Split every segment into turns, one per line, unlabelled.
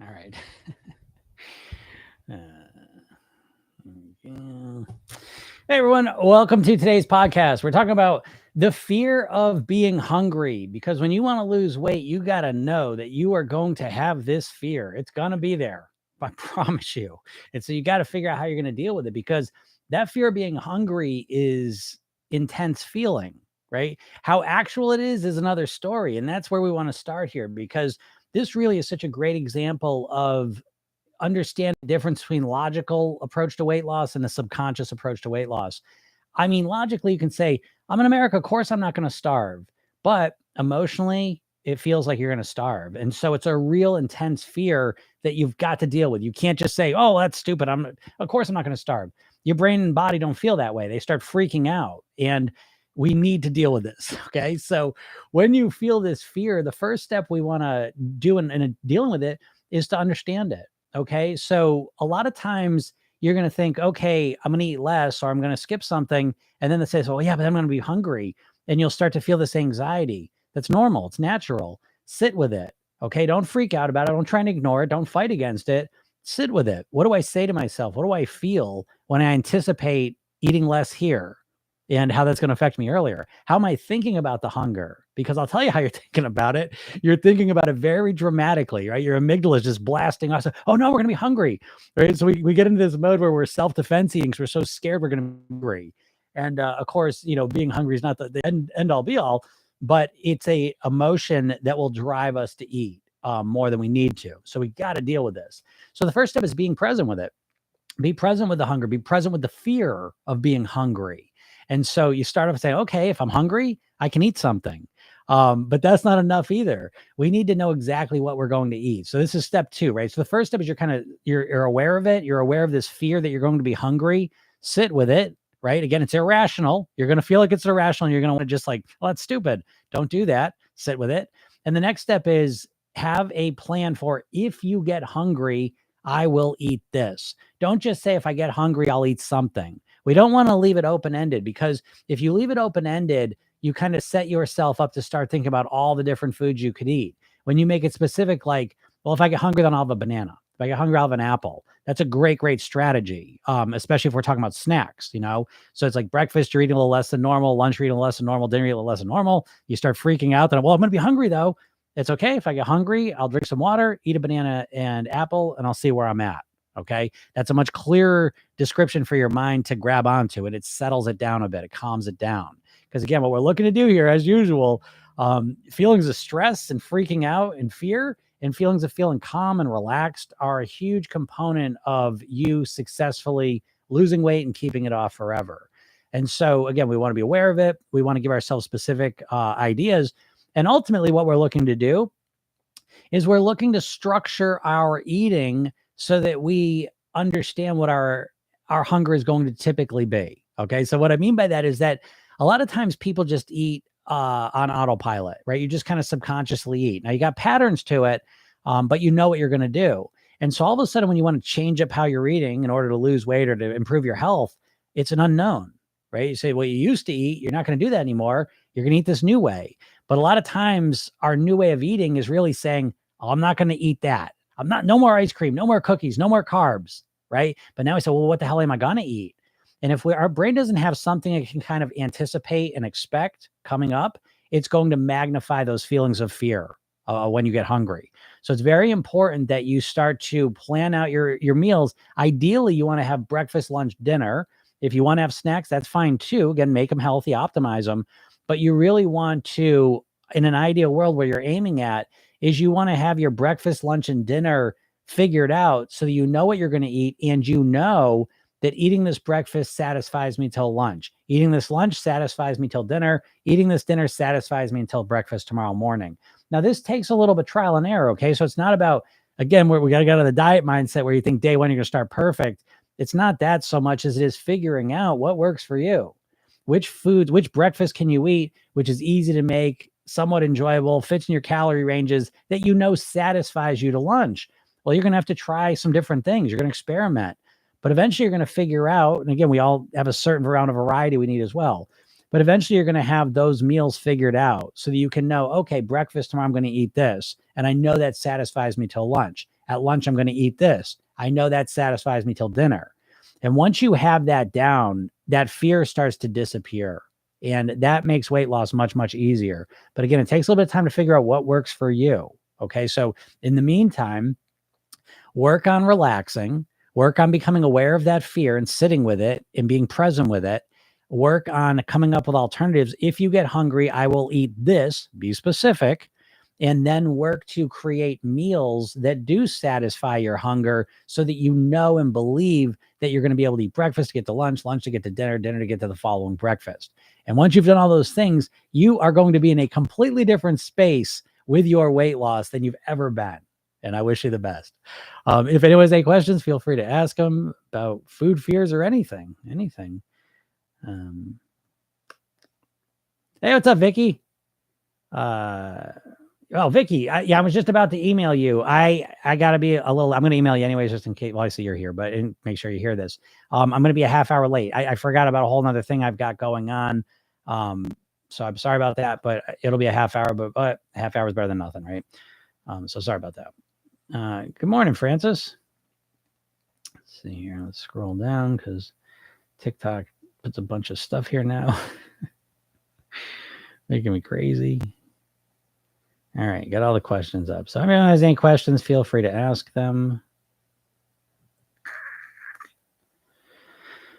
All right. Uh, yeah. Hey, everyone. Welcome to today's podcast. We're talking about the fear of being hungry, because when you want to lose weight, you got to know that you are going to have this fear. It's going to be there. I promise you. And so you got to figure out how you're going to deal with it, because that fear of being hungry is intense feeling, right? How actual it is another story. And that's where we want to start here, because this really is such a great example of understand the difference between logical approach to weight loss and the subconscious approach to weight loss. I mean, logically, you can say, I'm in America. Of course, I'm not going to starve. But emotionally, it feels like you're going to starve. And so it's a real intense fear that you've got to deal with. You can't just say, oh, that's stupid. Of course, I'm not going to starve. Your brain and body don't feel that way. They start freaking out. And we need to deal with this. Okay. So when you feel this fear, the first step we want to do in dealing with it is to understand it. Okay. So a lot of times you're going to think, okay, I'm going to eat less, or I'm going to skip something. And then it says, oh, yeah, but I'm going to be hungry. And you'll start to feel this anxiety. That's normal. It's natural. Sit with it. Okay. Don't freak out about it. Don't try and ignore it. Don't fight against it. Sit with it. What do I say to myself? What do I feel when I anticipate eating less here? And how that's going to affect me earlier. How am I thinking about the hunger? Because I'll tell you how you're thinking about it. You're thinking about it very dramatically, right? Your amygdala is just blasting us. Oh no, we're going to be hungry, right? So we get into this mode where we're self-defense eating because we're so scared we're going to be hungry. And of course, being hungry is not the end all be all, but it's a emotion that will drive us to eat more than we need to. So we got to deal with this. So the first step is being present with it. Be present with the hunger. Be present with the fear of being hungry. And so you start off saying, okay, if I'm hungry, I can eat something. But that's not enough either. We need to know exactly what we're going to eat. So this is step 2, right? So the first step is you're aware of it. You're aware of this fear that you're going to be hungry. Sit with it, right? Again, it's irrational. You're going to feel like it's irrational. And you're going to want to just like, well, that's stupid. Don't do that. Sit with it. And the next step is have a plan for, if you get hungry, I will eat this. Don't just say, if I get hungry, I'll eat something. We don't want to leave it open-ended, because if you leave it open-ended, you kind of set yourself up to start thinking about all the different foods you could eat. When you make it specific, like, well, if I get hungry, then I'll have a banana. If I get hungry, I'll have an apple. That's a great, great strategy, especially if we're talking about snacks, So it's like breakfast, you're eating a little less than normal. Lunch, you're eating a little less than normal. Dinner, you're eating a little less than normal. You start freaking out. Then, well, I'm going to be hungry, though. It's okay. If I get hungry, I'll drink some water, eat a banana and apple, and I'll see where I'm at. Okay. That's a much clearer description for your mind to grab onto, and it settles it down a bit. It calms it down. Because again, what we're looking to do here, as usual, feelings of stress and freaking out and fear and feelings of feeling calm and relaxed are a huge component of you successfully losing weight and keeping it off forever. And so again, we want to be aware of it. We want to give ourselves specific ideas. And ultimately what we're looking to do is we're looking to structure our eating so that we understand what our hunger is going to typically be. Okay. So what I mean by that is that a lot of times people just eat on autopilot, right? You just kind of subconsciously eat. Now you got patterns to it, but you know what you're going to do. And so all of a sudden, when you want to change up how you're eating in order to lose weight or to improve your health, it's an unknown, right? You say, well, you used to eat, you're not going to do that anymore. You're going to eat this new way. But a lot of times our new way of eating is really saying, oh, I'm not going to eat that. No more ice cream, no more cookies, no more carbs, right? But now we say, well, what the hell am I going to eat? And if our brain doesn't have something it can kind of anticipate and expect coming up, it's going to magnify those feelings of fear when you get hungry. So it's very important that you start to plan out your meals. Ideally, you want to have breakfast, lunch, dinner. If you want to have snacks, that's fine too. Again, make them healthy, optimize them. But you really want to, in an ideal world where you're aiming at, is you want to have your breakfast, lunch, and dinner figured out so that you know what you're going to eat, and you know that eating this breakfast satisfies me till lunch. Eating this lunch satisfies me till dinner. Eating this dinner satisfies me until breakfast tomorrow morning. Now, this takes a little bit of trial and error, okay? So it's not about, again, where we got to get out of the diet mindset where you think day one you're going to start perfect. It's not that so much as it is figuring out what works for you. Which foods, which breakfast can you eat, which is easy to make, somewhat enjoyable, fits in your calorie ranges that you know satisfies you to lunch. Well, you're going to have to try some different things. You're going to experiment. But eventually you're going to figure out, and again, we all have a certain amount of variety we need as well. But eventually you're going to have those meals figured out so that you can know, okay, breakfast tomorrow I'm going to eat this. And I know that satisfies me till lunch. At lunch, I'm going to eat this. I know that satisfies me till dinner. And once you have that down, that fear starts to disappear. And that makes weight loss much, much easier. But again, it takes a little bit of time to figure out what works for you. Okay. So in the meantime, work on relaxing, work on becoming aware of that fear and sitting with it and being present with it. Work on coming up with alternatives. If you get hungry, I will eat this, be specific, and then work to create meals that do satisfy your hunger so that you know and believe that you're going to be able to eat breakfast to get to lunch, lunch to get to dinner, dinner to get to the following breakfast. And once you've done all those things, you are going to be in a completely different space with your weight loss than you've ever been. And I wish you the best. If anyone has any questions, feel free to ask them about food fears or anything. Hey, what's up, Vicky? Vicky, I was just about to email you. I got to be I'm going to email you anyways, just in case. Well, I see you're here, but make sure you hear this. I'm going to be a half hour late. I forgot about a whole nother thing I've got going on. So I'm sorry about that, but it'll be a half hour, but half hour is better than nothing, right? So sorry about that. Good morning, Francis. Let's see here. Let's scroll down because TikTok puts a bunch of stuff here now. Making me crazy. All right, got all the questions up. So if anyone has any questions, feel free to ask them.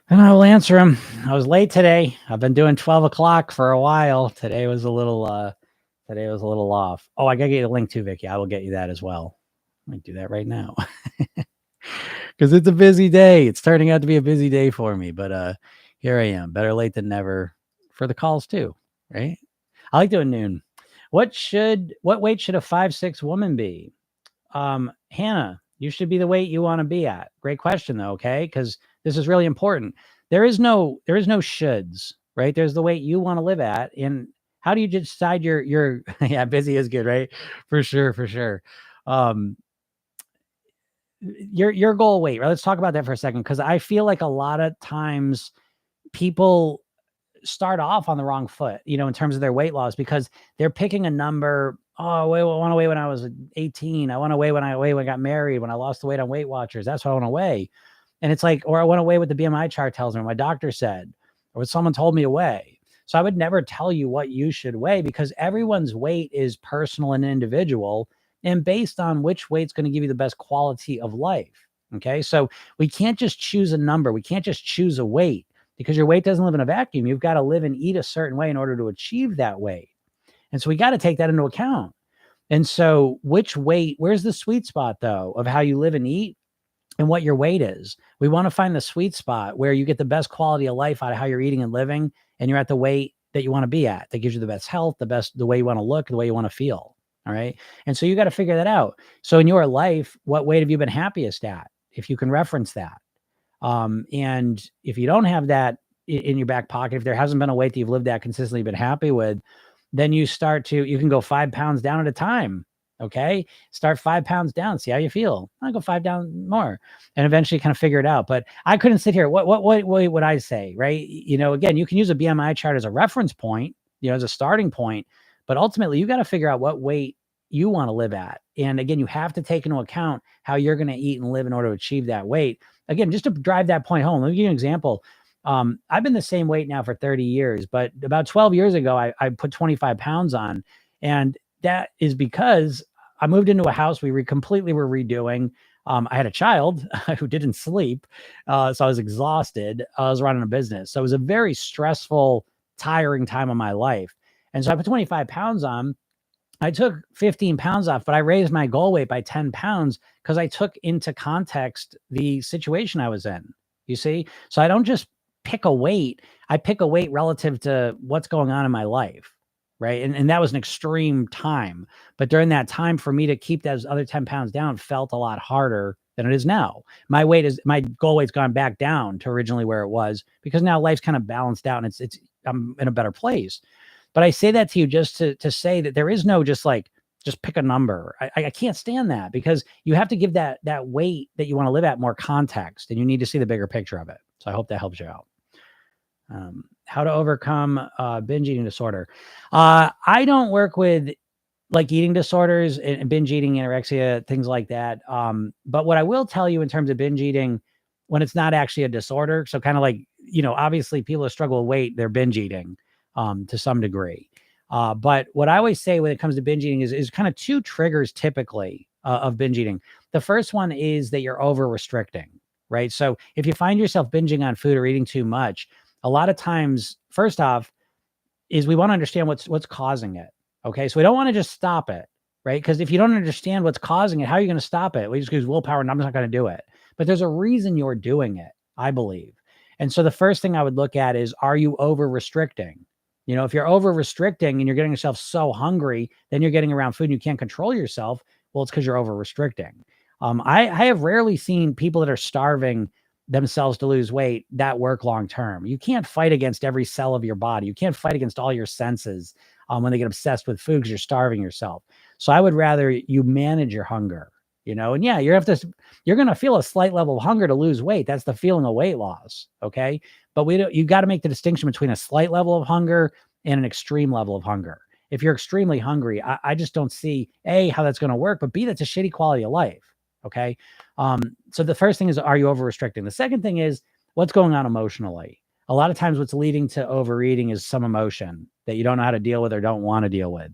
And I will answer them. I was late today. I've been doing 12 o'clock for a while. Today was a little off. Oh, I gotta get you the link too, Vicky. I will get you that as well. I might do that right now. Because it's a busy day. It's turning out to be a busy day for me. But here I am. Better late than never for the calls too, right? I like doing noon. What weight should a 5'6" woman be? Hannah, you should be the weight you want to be at. Great question though, okay? Because this is really important. There is no shoulds, right? There's the weight you want to live at. And how do you decide your yeah, busy is good, right? For sure. Your goal weight, right? Let's talk about that for a second. Cause I feel like a lot of times people start off on the wrong foot, in terms of their weight loss, because they're picking a number. Oh, I want to weigh when I was 18. I want to weigh when I got married, when I lost the weight on Weight Watchers. That's what I want to weigh. And it's like, or I want to weigh what the BMI chart tells me, my doctor said, or what someone told me to weigh. So I would never tell you what you should weigh because everyone's weight is personal and individual and based on which weight's going to give you the best quality of life. Okay. So we can't just choose a number. We can't just choose a weight because your weight doesn't live in a vacuum. You've got to live and eat a certain way in order to achieve that weight. And so we got to take that into account. And so which weight, where's the sweet spot though, of how you live and eat and what your weight is? We want to find the sweet spot where you get the best quality of life out of how you're eating and living. And you're at the weight that you want to be at, that gives you the best health, the way you want to look, the way you want to feel. All right. And so you got to figure that out. So in your life, what weight have you been happiest at? If you can reference that. And if you don't have that in your back pocket, if there hasn't been a weight that you've lived at consistently been happy with, then you can go 5 pounds down at a time. Okay. Start 5 pounds down. See how you feel. I'll go 5 down more and eventually kind of figure it out. But I couldn't sit here. What would I say? Right. Again, you can use a BMI chart as a reference point, as a starting point, but ultimately you got to figure out what weight you want to live at. And again, you have to take into account how you're going to eat and live in order to achieve that weight. Again, just to drive that point home, let me give you an example. I've been the same weight now for 30 years, but about 12 years ago, I put 25 pounds on. And that is because I moved into a house we completely were redoing. I had a child who didn't sleep. So I was exhausted. I was running a business. So it was a very stressful, tiring time of my life. And so I put 25 pounds on. I took 15 pounds off, but I raised my goal weight by 10 pounds because I took into context the situation I was in. You see? So I don't just pick a weight. I pick a weight relative to what's going on in my life. Right. And that was an extreme time. But during that time, for me to keep those other 10 pounds down felt a lot harder than it is now. My goal weight's gone back down to originally where it was because now life's kind of balanced out and I'm in a better place. But I say that to you just to say that there is no just pick a number. I can't stand that because you have to give that weight that you want to live at more context and you need to see the bigger picture of it. So I hope that helps you out. How to overcome binge eating disorder. I don't work with like eating disorders and binge eating, anorexia, things like that. But what I will tell you in terms of binge eating, when it's not actually a disorder, so kind of like, obviously people who struggle with weight, they're binge eating to some degree. But what I always say when it comes to binge eating is kind of two triggers typically of binge eating. The first one is that you're over restricting, right? So if you find yourself binging on food or eating too much, a lot of times, first off, is we want to understand what's causing it. Okay. So we don't want to just stop it, right? Because if you don't understand what's causing it, how are you going to stop it? We just use willpower and I'm just not going to do it. But there's a reason you're doing it, I believe. And so the first thing I would look at is, are you over restricting? If you're over restricting and you're getting yourself so hungry, then you're getting around food and you can't control yourself. Well, it's because you're over restricting. I have rarely seen people that are starving themselves to lose weight that work long term. You can't fight against every cell of your body. You can't fight against all your senses when they get obsessed with food because you're starving yourself. So I would rather you manage your hunger, and yeah, you're going to feel a slight level of hunger to lose weight. That's the feeling of weight loss. Okay. But you got to make the distinction between a slight level of hunger and an extreme level of hunger. If you're extremely hungry, I just don't see A, how that's going to work, but B, that's a shitty quality of life. Okay. So the first thing is, are you over restricting? The second thing is, what's going on emotionally? A lot of times what's leading to overeating is some emotion that you don't know how to deal with or don't want to deal with.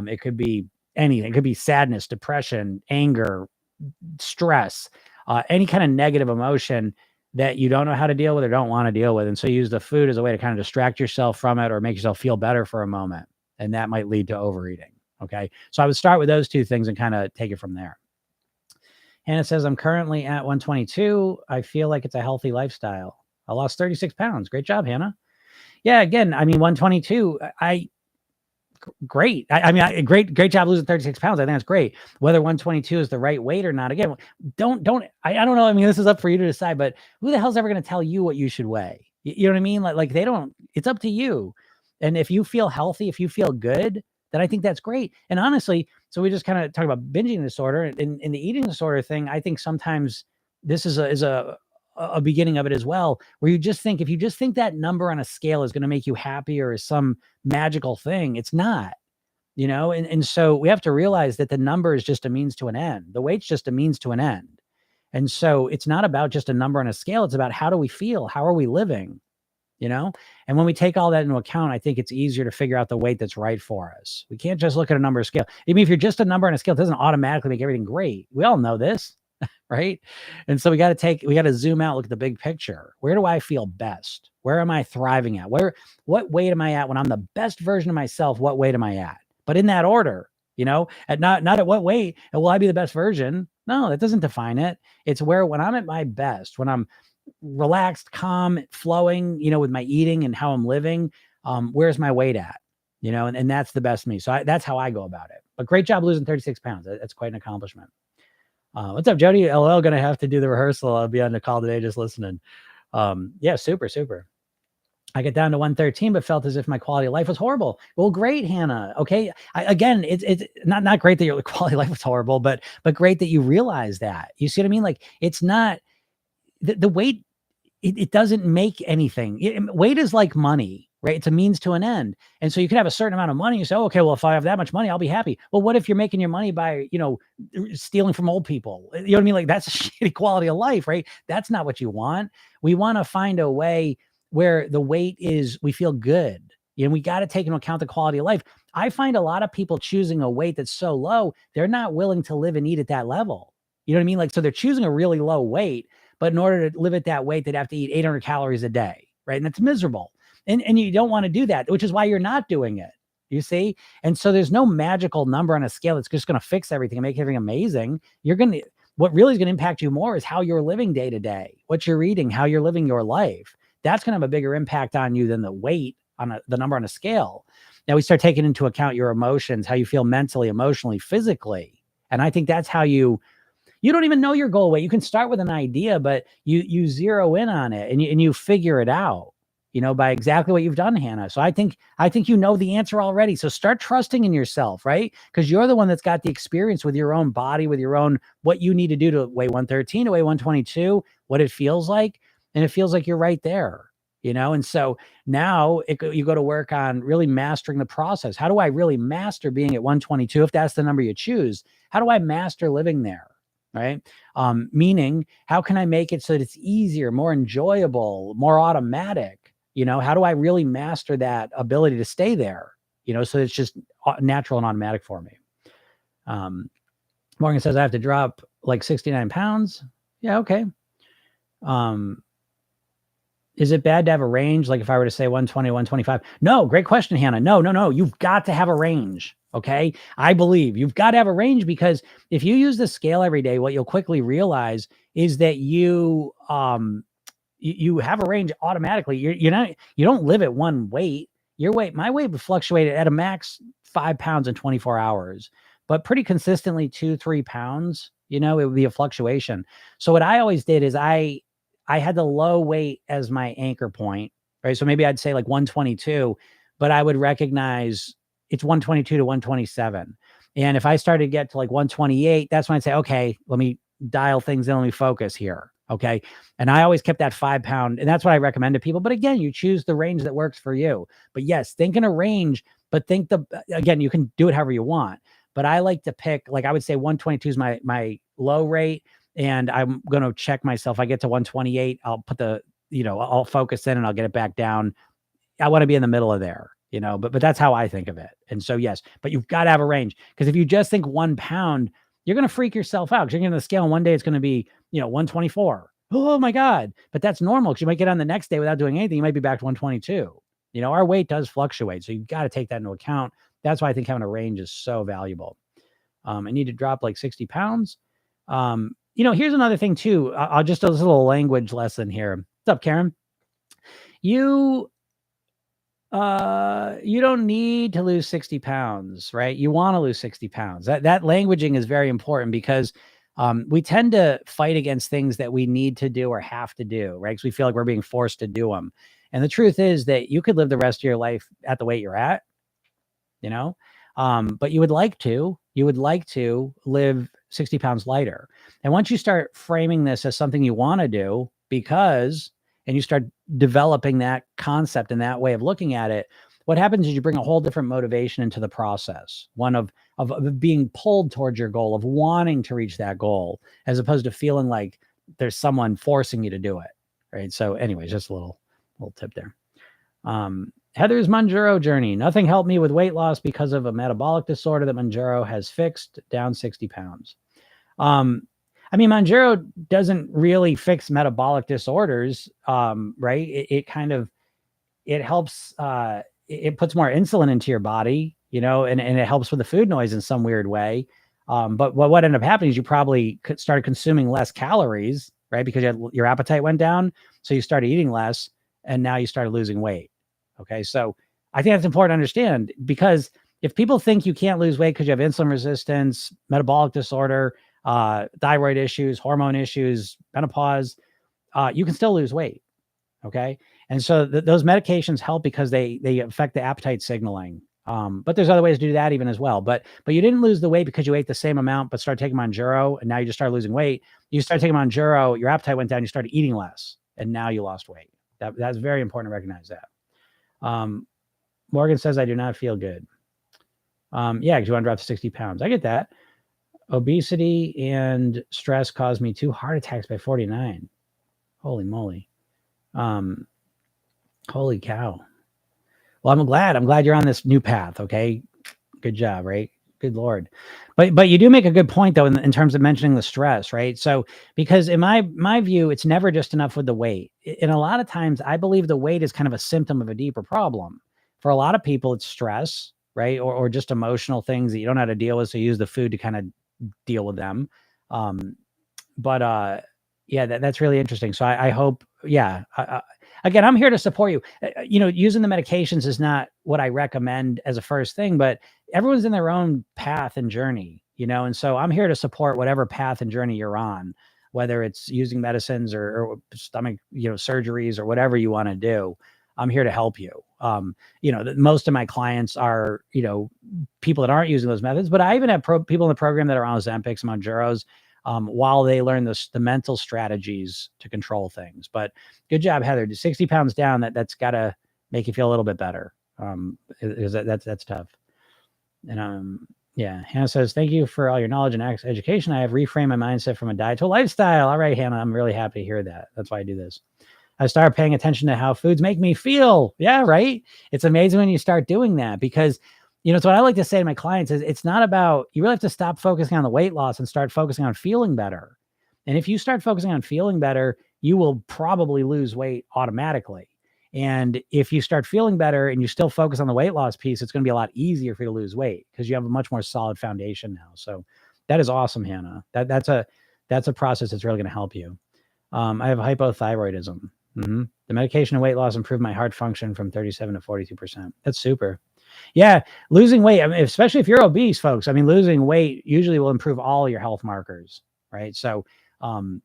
It could be anything. It could be sadness, depression, anger, stress, any kind of negative emotion that you don't know how to deal with or don't want to deal with. And so you use the food as a way to kind of distract yourself from it or make yourself feel better for a moment. And that might lead to overeating. Okay. So I would start with those two things and kind of take it from there. Hannah says, I'm currently at 122. I feel like it's a healthy lifestyle. I lost 36 pounds. Great job, Hannah. Yeah, again, 122, great. Great job losing 36 pounds. I think that's great. Whether 122 is the right weight or not, again, I don't know. This is up for you to decide, but who the hell's ever going to tell you what you should weigh? You know what I mean? Like they don't, it's up to you. And if you feel healthy, if you feel good, then I think that's great. And honestly, so we just kind of talk about binging disorder and in the eating disorder thing. I think sometimes this is a beginning of it as well, where you just think, if you just think that number on a scale is going to make you happy or is some magical thing, it's not, and so we have to realize that the number is just a means to an end. The weight's just a means to an end. And so it's not about just a number on a scale. It's about, how do we feel? How are we living? And when we take all that into account, I think it's easier to figure out the weight that's right for us. We can't just look at a number scale. If you're just a number on a scale, it doesn't automatically make everything great. We all know this, right? And so we got to zoom out, look at the big picture. Where do I feel best? Where am I thriving at? What weight am I at when I'm the best version of myself? What weight am I at? But in that order, at not at what weight will I be the best version? No, that doesn't define it. It's when I'm at my best, when I'm relaxed, calm, flowing, with my eating and how I'm living. Where's my weight at? And that's the best me. So that's how I go about it. But great job losing 36 pounds. That's quite an accomplishment. What's up, Jody? LL going to have to do the rehearsal. I'll be on the call today just listening. Yeah, super. I get down to 113, but felt as if my quality of life was horrible. Well, great, Hannah. Okay. Again, it's not great that your quality of life was horrible, but great that you realize that. You see what I mean? Like, it's not the weight. It doesn't make anything. Weight is like money, right? It's a means to an end. And so you can have a certain amount of money. You say, okay, well, if I have that much money, I'll be happy. Well, what if you're making your money by, stealing from old people? You know what I mean? Like, that's a shitty quality of life, right? That's not what you want. We want to find a way where the weight is, we feel good. We got to take into account the quality of life. I find a lot of people choosing a weight that's so low, they're not willing to live and eat at that level. You know what I mean? Like, so they're choosing a really low weight, but in order to live at that weight, they'd have to eat 800 calories a day, right? And that's miserable. And you don't want to do that, which is why you're not doing it, you see? And so there's no magical number on a scale that's just going to fix everything and make everything amazing. What really is going to impact you more is how you're living day to day, what you're eating, how you're living your life. That's going to have a bigger impact on you than the weight on the number on a scale. Now we start taking into account your emotions, how you feel mentally, emotionally, physically. And I think that's how you don't even know your goal weight. You can start with an idea, but you zero in on it and you figure it out, by exactly what you've done, Hannah. So I think you know the answer already. So start trusting in yourself, right? Because you're the one that's got the experience with your own body, with your own, what you need to do to weigh 113, to weigh 122, what it feels like. And it feels like you're right there. And so now you go to work on really mastering the process. How do I really master being at 122? If that's the number you choose, how do I master living there? Right. Meaning, how can I make it so that it's easier, more enjoyable, more automatic? How do I really master that ability to stay there? So it's just natural and automatic for me. Morgan says I have to drop like 69 pounds. Yeah. Okay. Is it bad to have a range? Like if I were to say 120, 125? No, great question, Hannah. No. You've got to have a range. Okay. I believe you've got to have a range, because if you use the scale every day, what you'll quickly realize is that you have a range automatically. You don't live at one weight. My weight would fluctuate at a max 5 pounds in 24 hours, but pretty consistently 2-3 pounds, it would be a fluctuation. So what I always did is I had the low weight as my anchor point, right? So maybe I'd say like 122, but I would recognize it's 122 to 127. And if I started to get to like 128, that's when I'd say, okay, let me dial things in. Let me focus here. Okay. And I always kept that 5 pound, and that's what I recommend to people. But again, you choose the range that works for you. But yes, think in a range, but again, you can do it however you want. But I like to pick, like I would say 122 is my low rate. And I'm going to check myself. I get to 128. I'll put I'll focus in and I'll get it back down. I want to be in the middle of there, but that's how I think of it. And so, yes, but you've got to have a range, because if you just think 1 pound, you're going to freak yourself out, because you're going to the scale, and one day it's going to be, 124. Oh my God. But that's normal, because you might get on the next day without doing anything. You might be back to 122. Our weight does fluctuate. So you've got to take that into account. That's why I think having a range is so valuable. I need to drop like 60 pounds. Here's another thing too. I'll just do this little language lesson here. What's up, Karen? You don't need to lose 60 pounds, right? You want to lose 60 pounds. That languaging is very important, because we tend to fight against things that we need to do or have to do, right? Because we feel like we're being forced to do them. And the truth is that you could live the rest of your life at the weight you're at, but you would like to live 60 pounds lighter. And once you start framing this as something you want to do, and you start developing that concept and that way of looking at it, what happens is you bring a whole different motivation into the process, one of being pulled towards your goal, of wanting to reach that goal, as opposed to feeling like there's someone forcing you to do it. Right. So anyways, just a little tip there. Heather's Mounjaro journey. Nothing helped me with weight loss because of a metabolic disorder that Mounjaro has fixed, down 60 pounds. Mounjaro doesn't really fix metabolic disorders, right? It helps, it puts more insulin into your body, and it helps with the food noise in some weird way. But what ended up happening is you probably started consuming less calories, right? Because your appetite went down. So you started eating less, and now you started losing weight. Okay. So I think that's important to understand, because if people think you can't lose weight because you have insulin resistance, metabolic disorder, thyroid issues, hormone issues, menopause, you can still lose weight. Okay. And so those medications help because they affect the appetite signaling. But there's other ways to do that even as well. But you didn't lose the weight because you ate the same amount, but started taking Mounjaro, and now you just started losing weight. You started taking Mounjaro, your appetite went down, you started eating less, and now you lost weight. That's very important to recognize that. Morgan says, I do not feel good. Yeah, because you want to drop to 60 pounds. I get that. Obesity and stress caused me 2 heart attacks by 49. Holy moly. Holy cow. Well, I'm glad you're on this new path. Okay. Good job. Right. Good Lord. But you do make a good point though, in terms of mentioning the stress, right? So, because in my view, it's never just enough with the weight. And a lot of times I believe the weight is kind of a symptom of a deeper problem. For a lot of people, it's stress, right? Or just emotional things that you don't know how to deal with. So you use the food to kind of deal with them. Yeah, that's really interesting. So I hope, yeah. Again, I'm here to support you. Using the medications is not what I recommend as a first thing, but everyone's in their own path and journey, and so I'm here to support whatever path and journey you're on, whether it's using medicines or stomach, surgeries or whatever you want to do. I'm here to help you. Most of my clients are, people that aren't using those methods, but I even have people in the program that are on Ozempics, Mounjaros. while they learn the mental strategies to control things. But good job, Heather. 60 pounds down, that's got to make you feel a little bit better. That's tough. And yeah, Hannah says, thank you for all your knowledge and education. I have reframed my mindset from a diet to a lifestyle. All right, Hannah, I'm really happy to hear that. That's why I do this. I started paying attention to how foods make me feel. Yeah, right. It's amazing when you start doing that, because, it's what I like to say to my clients is it's not about, you really have to stop focusing on the weight loss and start focusing on feeling better. And if you start focusing on feeling better, you will probably lose weight automatically. And if you start feeling better and you still focus on the weight loss piece, it's going to be a lot easier for you to lose weight because you have a much more solid foundation now. So that is awesome, Hannah. That's a process that's really going to help you. I have hypothyroidism. The medication and weight loss improved my heart function from 37 to 42%. That's super. Yeah, losing weight, I mean, especially if you're obese, folks. I mean, losing weight usually will improve all your health markers, right? So, thin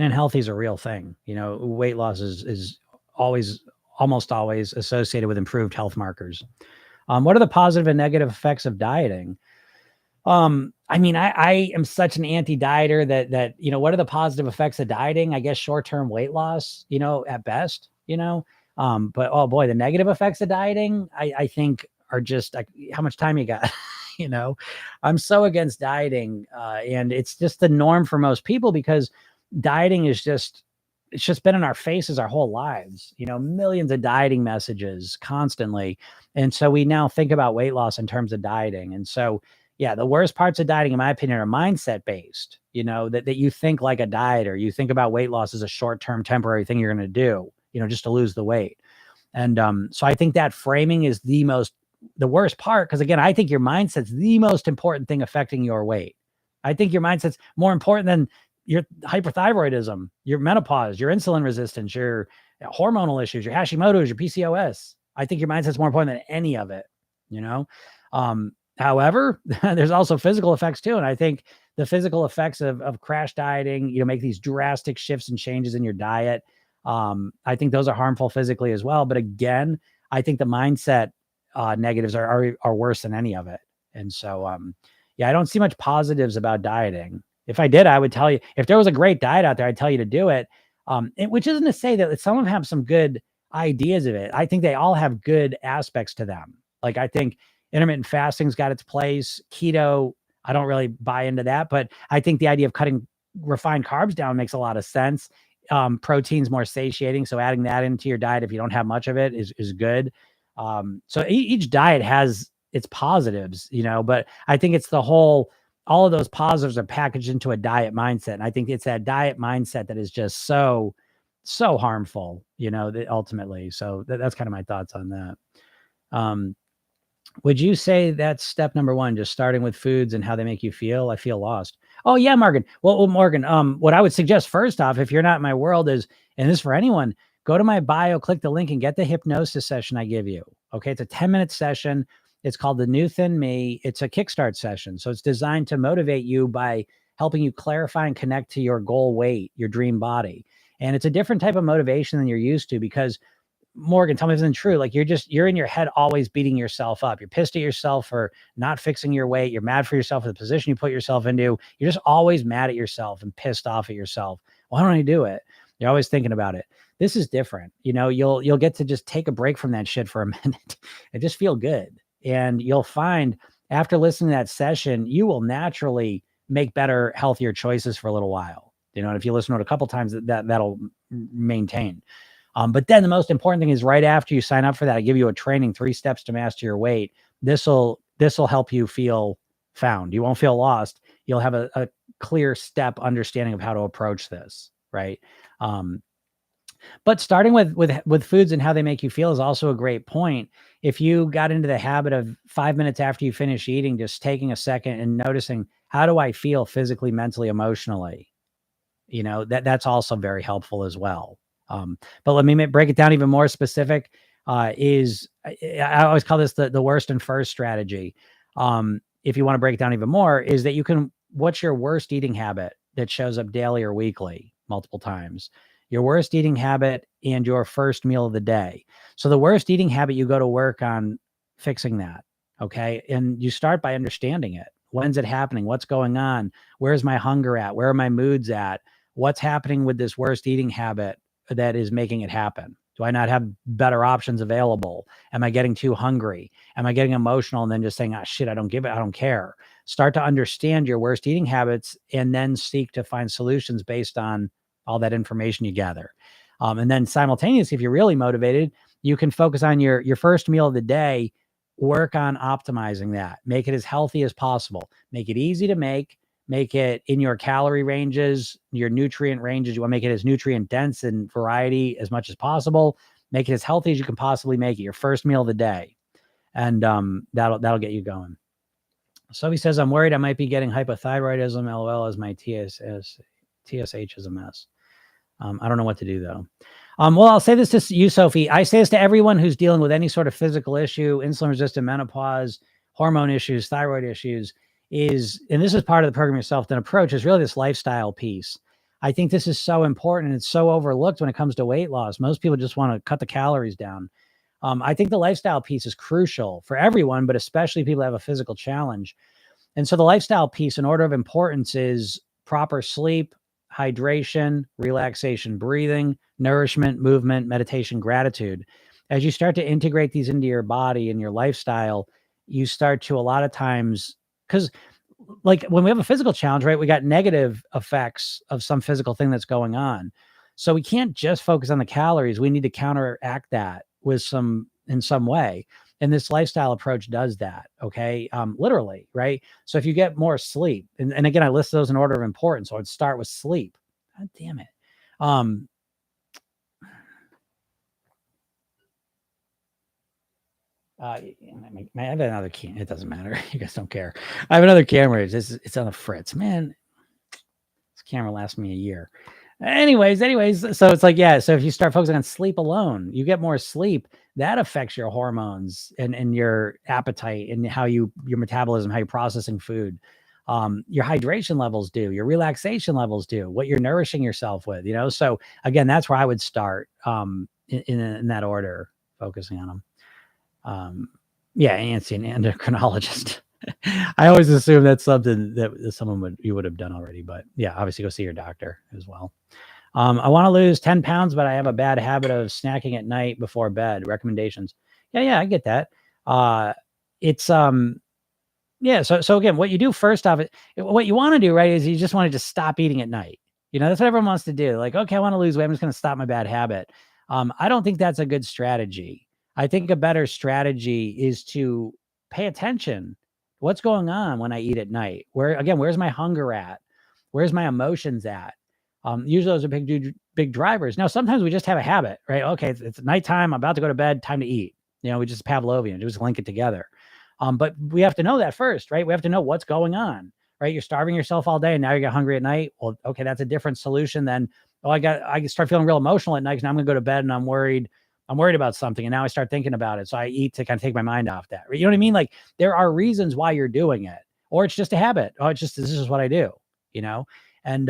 and healthy is a real thing. Weight loss is almost always associated with improved health markers. What are the positive and negative effects of dieting? I mean, I am such an anti-dieter that, what are the positive effects of dieting? I guess short-term weight loss, at best, but oh boy, the negative effects of dieting, I think are just like, how much time you got, I'm so against dieting. And it's just the norm for most people because dieting is it's just been in our faces our whole lives, millions of dieting messages constantly. And so we now think about weight loss in terms of dieting. And so, yeah, the worst parts of dieting, in my opinion, are mindset based, that you think like a dieter, you think about weight loss as a short-term temporary thing you're going to do, just to lose the weight. And so I think that framing is the worst part. Cause again, I think your mindset's the most important thing affecting your weight. I think your mindset's more important than your hyperthyroidism, your menopause, your insulin resistance, your hormonal issues, your Hashimoto's, your PCOS. I think your mindset's more important than any of it, However, there's also physical effects too. And I think the physical effects of crash dieting, make these drastic shifts and changes in your diet. I think those are harmful physically as well. But again, I think the mindset negatives are worse than any of it. And so, I don't see much positives about dieting. If I did, I would tell you, if there was a great diet out there, I'd tell you to do it. Which isn't to say that some of them have some good ideas of it. I think they all have good aspects to them. Like, I think intermittent fasting's got its place. Keto, I don't really buy into that, but I think the idea of cutting refined carbs down makes a lot of sense. Protein's more satiating, so adding that into your diet if you don't have much of it is good. So each diet has its positives, but I think it's all of those positives are packaged into a diet mindset. And I think it's that diet mindset that is just so harmful, ultimately. So that's kind of my thoughts on that. Would you say that's step number one, just starting with foods and how they make you feel? I feel lost. Oh yeah, Morgan. Well, Morgan, what I would suggest first off, if you're not in my world and this is for anyone, go to my bio, click the link and get the hypnosis session I give you. Okay. It's a 10-minute session. It's called The New Thin Me. It's a kickstart session. So it's designed to motivate you by helping you clarify and connect to your goal weight, your dream body. And it's a different type of motivation than you're used to because Morgan, tell me if this isn't true. Like you're in your head always beating yourself up. You're pissed at yourself for not fixing your weight. You're mad for yourself for the position you put yourself into. You're just always mad at yourself and pissed off at yourself. Why don't I do it? You're always thinking about it. This is different. You'll get to just take a break from that shit for a minute and just feel good. And you'll find after listening to that session, you will naturally make better, healthier choices for a little while. And if you listen to it a couple times, that'll maintain. But then the most important thing is right after you sign up for that, I give you a training, 3 steps to master your weight. This will help you feel found. You won't feel lost. You'll have a clear step understanding of how to approach this. Right. But starting with foods and how they make you feel is also a great point. If you got into the habit of 5 minutes after you finish eating, just taking a second and noticing, how do I feel physically, mentally, emotionally? That's also very helpful as well. But let me break it down even more specific. I always call this the worst and first strategy. If you want to break it down even more, is that what's your worst eating habit that shows up daily or weekly, multiple times? Your worst eating habit and your first meal of the day. So the worst eating habit, you go to work on fixing that. Okay. And you start by understanding it. When's it happening? What's going on? Where's my hunger at? Where are my moods at? What's happening with this worst eating habit that is making it happen? Do I not have better options available? Am I getting too hungry? Am I getting emotional and then just saying, shit, I don't give it. I don't care. Start to understand your worst eating habits and then seek to find solutions based on all that information you gather. And then simultaneously, if you're really motivated, you can focus on your first meal of the day, work on optimizing that, make it as healthy as possible, make it easy to make it in your calorie ranges, your nutrient ranges. You want to make it as nutrient dense and variety as much as possible. Make it as healthy as you can possibly make it your first meal of the day. And that'll get you going. So he says, I'm worried I might be getting hypothyroidism, LOL, as my TSH is a mess. I don't know what to do though. Well, I'll say this to you, Sophie. I say this to everyone who's dealing with any sort of physical issue, insulin resistant menopause, hormone issues, thyroid issues, and this is part of the program yourself, then approach is really this lifestyle piece. I think this is so important. It's so overlooked when it comes to weight loss. Most people just want to cut the calories down. I think the lifestyle piece is crucial for everyone, but especially people who have a physical challenge. And so the lifestyle piece in order of importance is proper sleep, hydration, relaxation, breathing, nourishment, movement, meditation, gratitude. As you start to integrate these into your body and your lifestyle, you start to a lot of times, because like when we have a physical challenge, right, we got negative effects of some physical thing that's going on. So we can't just focus on the calories. We need to counteract that with in some way. And this lifestyle approach does that. Okay. Literally. Right. So if you get more sleep, and again, I list those in order of importance. So I'd start with sleep. God damn it. I have another key. It doesn't matter. You guys don't care. I have another camera. It's on a Fritz, man. This camera lasts me a year. Anyways, so it's like, yeah. So if you start focusing on sleep alone, you get more sleep. That affects your hormones and your appetite and how your metabolism, how you're processing food. Your hydration levels do, your relaxation levels do, what you're nourishing yourself with, So again, that's where I would start in that order, focusing on them. Yeah, Nancy, an endocrinologist. I always assume that's something that you would have done already, but yeah, obviously go see your doctor as well. I want to lose 10 pounds, but I have a bad habit of snacking at night before bed. Recommendations? Yeah, I get that. It's yeah. So again, what you do first off, what you want to do, right, is you just want to just stop eating at night. That's what everyone wants to do. Like, okay, I want to lose weight. I'm just going to stop my bad habit. I don't think that's a good strategy. I think a better strategy is to pay attention. What's going on when I eat at night? Where's my hunger at? Where's my emotions at? Usually those are big drivers. Now, sometimes we just have a habit, right? Okay, it's nighttime. I'm about to go to bed. Time to eat. We just Pavlovian, just link it together. But we have to know that first, right? We have to know what's going on, right? You're starving yourself all day and now you get hungry at night. Well, okay, that's a different solution than, I start feeling real emotional at night because now I'm going to go to bed and I'm worried about something. And now I start thinking about it. So I eat to kind of take my mind off that. You know what I mean? Like there are reasons why you're doing it, or it's just a habit. Oh, this is what I do, and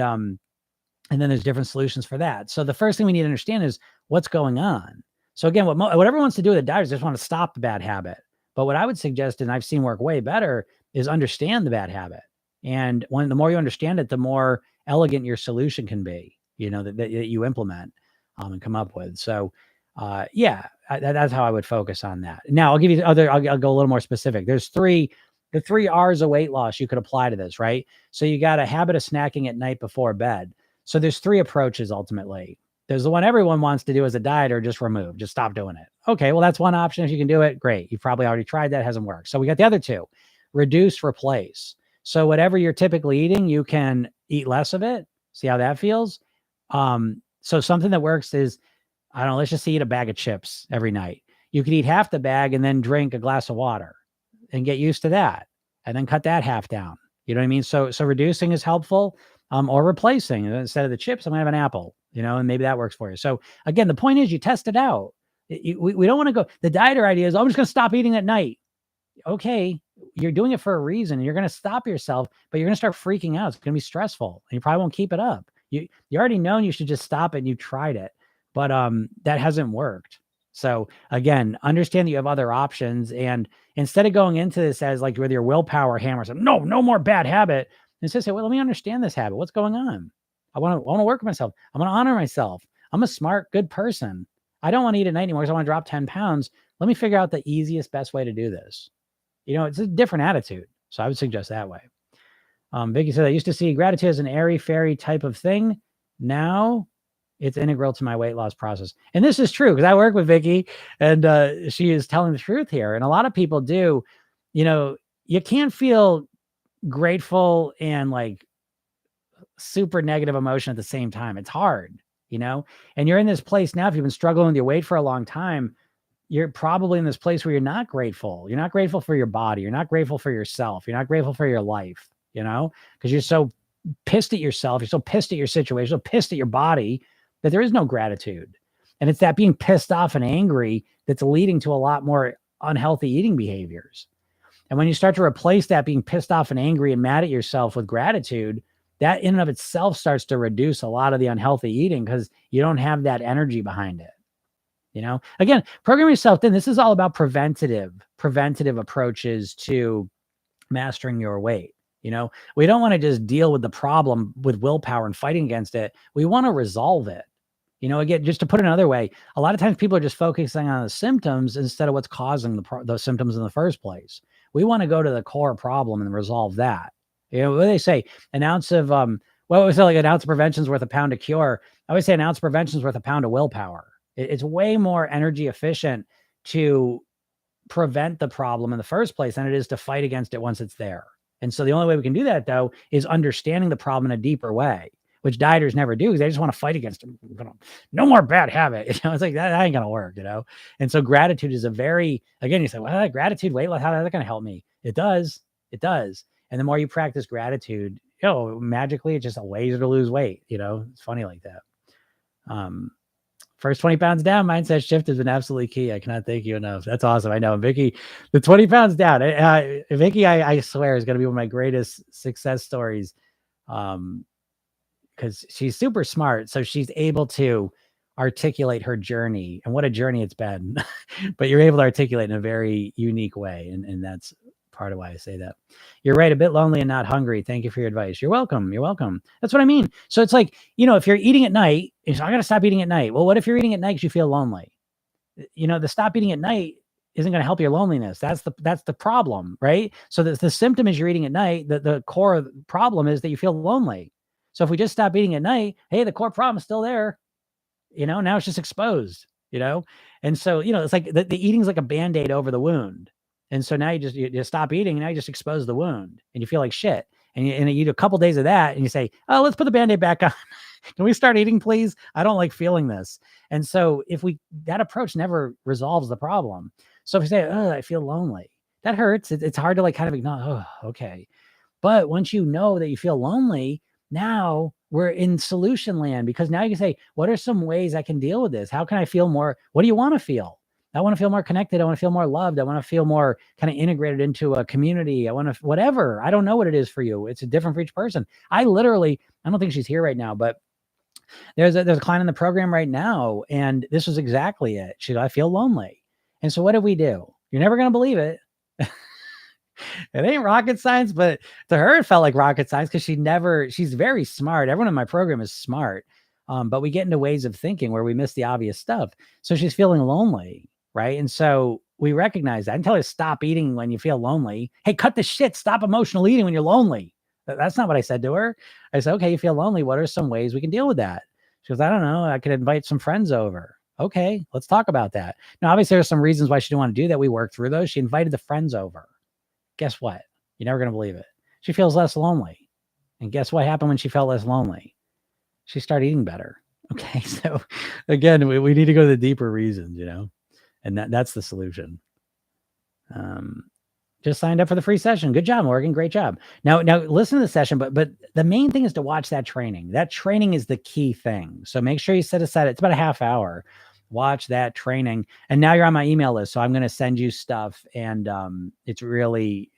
then there's different solutions for that. So the first thing we need to understand is what's going on. So again, what everyone wants to do with a diet is just want to stop the bad habit. But what I would suggest, and I've seen work way better, is understand the bad habit. And the more you understand it, the more elegant your solution can be, that you implement and come up with. So that's how I would focus on that. Now I'll give you I'll go a little more specific. There's the 3 R's of weight loss you could apply to this, right? So you got a habit of snacking at night before bed. So there's 3 approaches ultimately. There's the one everyone wants to do as a diet or just remove, just stop doing it. Okay, well, that's one option. If you can do it, great. You've probably already tried that, hasn't worked. So we got the other 2, reduce, replace. So whatever you're typically eating, you can eat less of it. See how that feels? So something that works is, I don't know, let's just eat a bag of chips every night. You could eat half the bag and then drink a glass of water and get used to that and then cut that half down. You know what I mean? So reducing is helpful. Or replacing. Instead of the chips, I'm gonna have an apple, and maybe that works for you. So again, the point is you test it out. We don't want to go, the dieter idea is, I'm just going to stop eating at night. Okay. You're doing it for a reason. You're going to stop yourself, but you're going to start freaking out. It's going to be stressful and you probably won't keep it up. You already known you should just stop it and you tried it, but that hasn't worked. So again, understand that you have other options. And instead of going into this as like with your willpower hammer, so no more bad habit, instead say, well, let me understand this habit. What's going on? I want to work with myself. I want to honor myself. I'm a smart, good person. I don't want to eat at night anymore because I want to drop 10 pounds. Let me figure out the easiest, best way to do this. It's a different attitude. So I would suggest that way. Vicky said, I used to see gratitude as an airy fairy type of thing. Now it's integral to my weight loss process. And this is true because I work with Vicky and she is telling the truth here. And a lot of people do, you can't feel grateful and like super negative emotion at the same time. It's hard, and you're in this place now. If you've been struggling with your weight for a long time, you're probably in this place where you're not grateful. You're not grateful for your body. You're not grateful for yourself. You're not grateful for your life, because you're so pissed at yourself. You're so pissed at your situation, so pissed at your body that there is no gratitude. And it's that being pissed off and angry that's leading to a lot more unhealthy eating behaviors. And when you start to replace that being pissed off and angry and mad at yourself with gratitude, that in and of itself starts to reduce a lot of the unhealthy eating because you don't have that energy behind it. Again, program yourself thin. This is all about preventative approaches to mastering your weight. We don't want to just deal with the problem with willpower and fighting against it. We want to resolve it. Again, just to put it another way, a lot of times people are just focusing on the symptoms instead of what's causing those symptoms in the first place. We want to go to the core problem and resolve that. What do they say? An ounce of, we say like an ounce of prevention is worth a pound of cure. I always say an ounce of prevention is worth a pound of willpower. It's way more energy efficient to prevent the problem in the first place than it is to fight against it once it's there. And so the only way we can do that, though, is understanding the problem in a deeper way, which dieters never do because they just want to fight against it. No more bad habit. It's like that ain't going to work, And so gratitude is again, you say, well, gratitude, weight loss, how is that going to help me? It does. It does. And the more you practice gratitude, magically, it's just a way to lose weight. It's funny like that. First 20 pounds down, mindset shift has been absolutely key. I cannot thank you enough. That's awesome. I know. Vicky, the 20 pounds down, Vicky, I swear is going to be one of my greatest success stories. Because she's super smart. So she's able to articulate her journey, and what a journey it's been, but you're able to articulate in a very unique way. And that's part of why I say that. You're right. A bit lonely and not hungry. Thank you for your advice. You're welcome. You're welcome. That's what I mean. So it's like, if you're eating at night, I got to stop eating at night. Well, what if you're eating at night because you feel lonely? The stop eating at night isn't going to help your loneliness. That's the problem, right? So the symptom is you're eating at night. The core problem is that you feel lonely. So if we just stop eating at night, hey, the core problem is still there. Now it's just exposed, And so, it's like the eating's like a Band-Aid over the wound. And so now you stop eating and now you just expose the wound and you feel like shit. And you do a couple days of that and you say, oh, let's put the Band-Aid back on. Can we start eating, please? I don't like feeling this. And so that approach never resolves the problem. So if you say, oh, I feel lonely, that hurts. It's hard to like kind of ignore, oh, okay. But once you know that you feel lonely, now we're in solution land, because now you can say, what are some ways I can deal with this? How can I feel more? What do you want to feel? I want to feel more connected. I want to feel more loved. I want to feel more kind of integrated into a community. I want to, whatever. I don't know what it is for you. It's different for each person. I don't think she's here right now, but there's a client in the program right now. And this was exactly it. She said, I feel lonely. And so what did we do? You're never going to believe it. It ain't rocket science, but to her, it felt like rocket science because she's very smart. Everyone in my program is smart. But we get into ways of thinking where we miss the obvious stuff. So she's feeling lonely, right? And so we recognize that and tell her, stop eating when you feel lonely. Hey, cut the shit. Stop emotional eating when you're lonely. That's not what I said to her. I said, okay, you feel lonely. What are some ways we can deal with that? She goes, I don't know. I could invite some friends over. Okay, let's talk about that. Now, obviously, there's some reasons why she didn't want to do that. We worked through those. She invited the friends over. Guess what? You're never going to believe it. She feels less lonely. And guess what happened when she felt less lonely? She started eating better. Okay. So again, we need to go to the deeper reasons, and that's the solution. Just signed up for the free session. Good job, Morgan. Great job. Now listen to the session, but the main thing is to watch that training. That training is the key thing. So make sure you set aside, it's about a half hour. Watch that training. And now you're on my email list. So I'm going to send you stuff, and it's really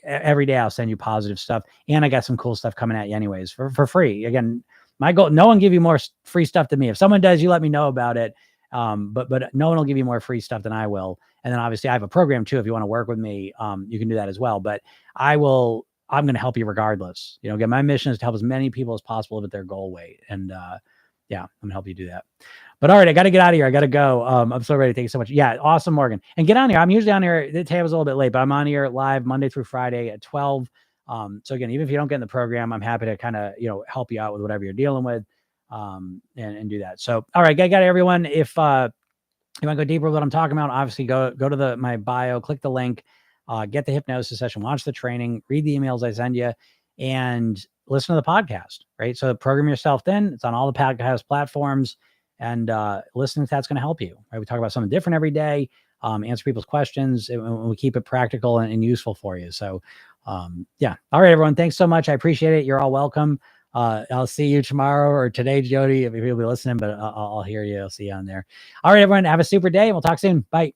every day I'll send you positive stuff. And I got some cool stuff coming at you anyways for free. Again, my goal, no one give you more free stuff than me. If someone does, you let me know about it. But no one will give you more free stuff than I will. And then obviously I have a program too. If you want to work with me, you can do that as well. But I'm going to help you regardless. Again, my mission is to help as many people as possible with their goal weight. And yeah, I'm going to help you do that. But all right, I got to get out of here. I got to go. I'm so ready. Thank you so much. Yeah, awesome, Morgan. And get on here. I'm usually on here. Today was a little bit late, but I'm on here live Monday through Friday at 12. So again, even if you don't get in the program, I'm happy to kind of, help you out with whatever you're dealing with, and do that. So, all right, got everyone. If you want to go deeper with what I'm talking about, obviously go to my bio, click the link, get the hypnosis session, watch the training, read the emails I send you, and listen to the podcast, right? So program yourself then. It's on all the podcast platforms, and listening to that's going to help you, right? We talk about something different every day, answer people's questions, and we keep it practical and useful for you. So yeah. All right, everyone. Thanks so much. I appreciate it. You're all welcome. I'll see you tomorrow or today, Jody, if you'll be listening, but I'll hear you. I'll see you on there. All right, everyone. Have a super day and we'll talk soon. Bye.